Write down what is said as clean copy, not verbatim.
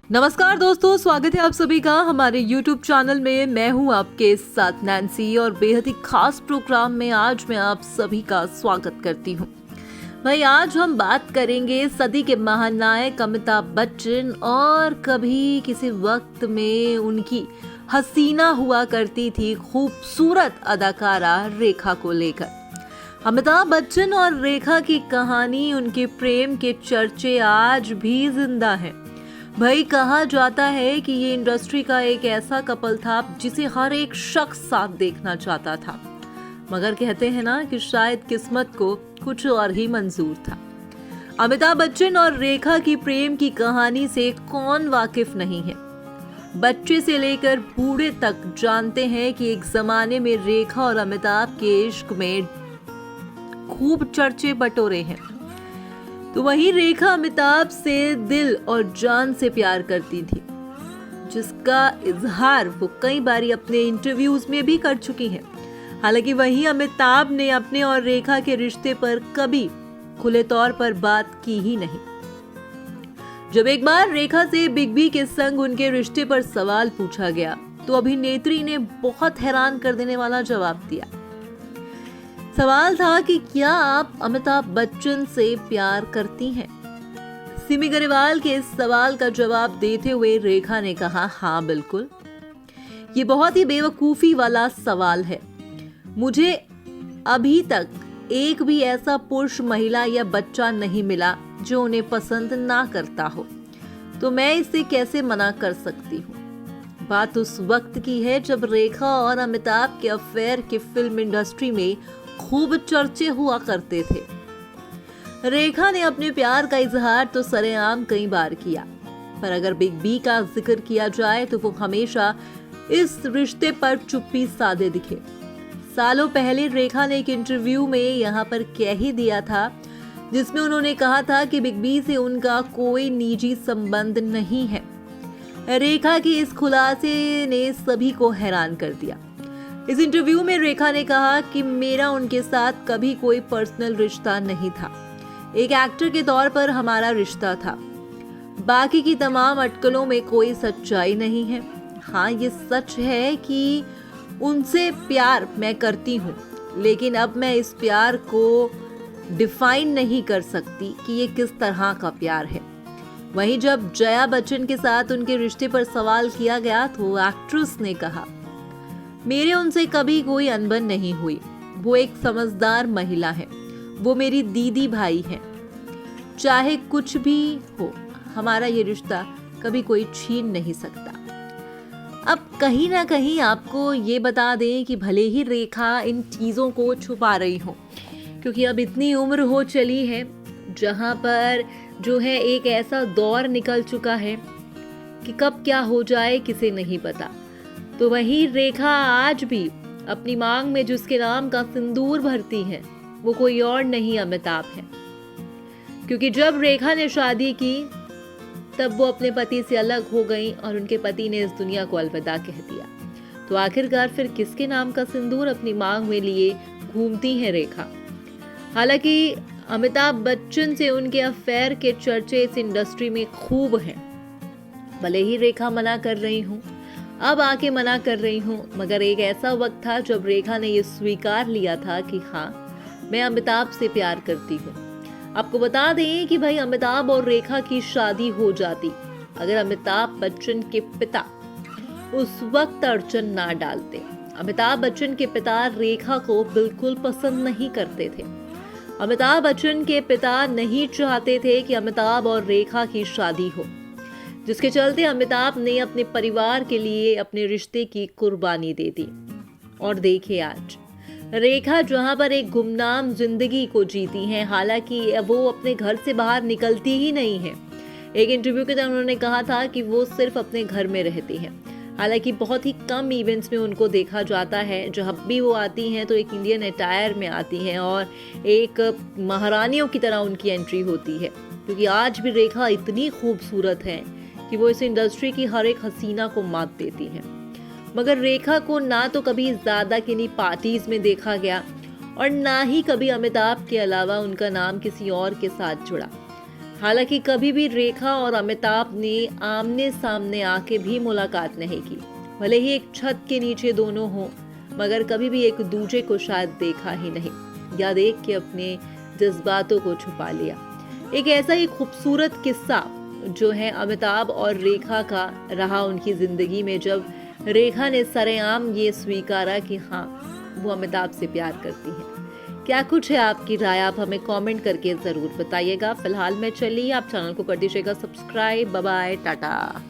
नमस्कार दोस्तों, स्वागत है आप सभी का हमारे YouTube चैनल में। मैं हूं आपके साथ नैन्सी और बेहद ही खास प्रोग्राम में आज मैं आप सभी का स्वागत करती हूं। भाई, आज हम बात करेंगे सदी के महानायक अमिताभ बच्चन और कभी किसी वक्त में उनकी हसीना हुआ करती थी खूबसूरत अदाकारा रेखा को लेकर। अमिताभ बच्चन और रेखा की कहानी, उनके प्रेम के चर्चे आज भी जिंदा हैं। भाई, कहा जाता है कि ये इंडस्ट्री का एक ऐसा कपल था जिसे हर एक शख्स साथ देखना चाहता था, मगर कहते हैं ना कि शायद किस्मत को कुछ और ही मंजूर था। अमिताभ बच्चन और रेखा की प्रेम की कहानी से कौन वाकिफ नहीं है। बच्चे से लेकर बूढ़े तक जानते हैं कि एक जमाने में रेखा और अमिताभ के इश्क में खूब चर्चे बटोरे हैं। तो वहीं रेखा अमिताभ से दिल और जान से प्यार करती थी, जिसका इजहार वो कई बारी अपने इंटरव्यूज में भी कर चुकी हैं। हालांकि वहीं अमिताभ ने अपने और रेखा के रिश्ते पर कभी खुले तौर पर बात की ही नहीं। जब एक बार रेखा से बिग बी के संग उनके रिश्ते पर सवाल पूछा गया तो अभिनेत्री ने बहुत हैरान कर देने वाला जवाब दिया। सवाल था कि क्या आप अमिताभ बच्चन से प्यार करती हैं? सिमी ग्रेवाल के इस सवाल का जवाब देते हुए रेखा ने कहा, हाँ बिल्कुल। ये बहुत ही बेवकूफी वाला सवाल है। मुझे अभी तक एक भी ऐसा पुरुष, महिला या बच्चा नहीं मिला जो उन्हें पसंद ना करता हो, तो मैं इसे कैसे मना कर सकती हूँ। बात उस वक्त की है जब रेखा और अमिताभ के अफेयर के फिल्म इंडस्ट्री में खूब चर्चे हुआ करते थे। रेखा ने अपने प्यार का इजहार तो सरेआम कई बार किया, पर अगर बिग बी का जिक्र किया जाए तो वो हमेशा इस रिश्ते पर चुप्पी साधे दिखे। सालों पहले रेखा ने एक इंटरव्यू में यहाँ पर कह ही दिया था, जिसमें उन्होंने कहा था कि बिग बी से उनका कोई निजी संबंध नहीं है। रेखा के इस खुलासे ने सभी को हैरान कर दिया। इस इंटरव्यू में रेखा ने कहा कि मेरा उनके साथ कभी कोई पर्सनल रिश्ता नहीं था, एक एक्टर के तौर पर हमारा रिश्ता था। बाकी की तमाम अटकलों में कोई सच्चाई नहीं है। हाँ, ये सच है कि उनसे प्यार मैं करती हूँ, लेकिन अब मैं इस प्यार को डिफाइन नहीं कर सकती कि ये किस तरह का प्यार है। वहीं जब जया बच्चन के साथ उनके रिश्ते पर सवाल किया गया तो एक्ट्रेस ने कहा, मेरे उनसे कभी कोई अनबन नहीं हुई। वो एक समझदार महिला है, वो मेरी दीदी भाई है। चाहे कुछ भी हो, हमारा ये रिश्ता कभी कोई छीन नहीं सकता। अब कहीं ना कहीं आपको ये बता दें कि भले ही रेखा इन चीज़ों को छुपा रही हो, क्योंकि अब इतनी उम्र हो चली है जहाँ पर जो है एक ऐसा दौर निकल चुका है कि कब क्या हो जाए किसे नहीं पता। तो वहीं रेखा आज भी अपनी मांग में जिसके नाम का सिंदूर भरती है, वो कोई और नहीं अमिताभ है। क्योंकि जब रेखा ने शादी की तब वो अपने पति से अलग हो गई और उनके पति ने इस दुनिया को अलविदा कह दिया। तो आखिरकार फिर किसके नाम का सिंदूर अपनी मांग में लिए घूमती है रेखा। हालांकि अमिताभ बच्चन से उनके अफेयर के चर्चे इस इंडस्ट्री में खूब हैं। भले ही रेखा मना कर रही हूँ, अब आके मना कर रही हूँ, मगर एक ऐसा वक्त था जब रेखा ने यह स्वीकार लिया था कि हाँ, मैं अमिताभ से प्यार करती हूँ। आपको बता दें कि भाई, अमिताभ और रेखा की शादी हो जाती अगर अमिताभ बच्चन के पिता उस वक्त अड़चन ना डालते। अमिताभ बच्चन के पिता रेखा को बिल्कुल पसंद नहीं करते थे। अमिताभ बच्चन के पिता नहीं चाहते थे कि अमिताभ और रेखा की शादी हो, जिसके चलते अमिताभ ने अपने परिवार के लिए अपने रिश्ते की कुर्बानी दे दी। और देखिए आज रेखा जहां पर एक गुमनाम जिंदगी को जीती हैं, हालांकि वो अपने घर से बाहर निकलती ही नहीं है। एक इंटरव्यू के दौरान उन्होंने कहा था कि वो सिर्फ अपने घर में रहती हैं। हालांकि बहुत ही कम इवेंट्स में उनको देखा जाता है। जब भी वो आती हैं तो एक इंडियन अटायर में आती हैं और एक महारानियों की तरह उनकी एंट्री होती है, क्योंकि आज भी रेखा इतनी खूबसूरत है कि वो इस इंडस्ट्री की हर एक हसीना को मात देती है। मगर रेखा को ना तो कभी ज्यादा किन्हीं पार्टीज में देखा गया और ना ही कभी अमिताभ के अलावा उनका नाम किसी और के साथ जुड़ा। हालांकि कभी भी रेखा और अमिताभ ने आमने सामने आके भी मुलाकात नहीं की। भले ही एक छत के नीचे दोनों हों, मगर कभी भी एक दूजे को शायद देखा ही नहीं या देख के अपने जज्बातों को छुपा लिया। एक ऐसा ही खूबसूरत किस्सा जो है अमिताभ और रेखा का रहा उनकी जिंदगी में, जब रेखा ने सरेआम ये स्वीकारा कि हाँ, वो अमिताभ से प्यार करती है। क्या कुछ है आपकी राय, आप हमें कमेंट करके जरूर बताइएगा। फिलहाल में चलिए, आप चैनल को कर दीजिएगा सब्सक्राइब। Bye bye, Tata.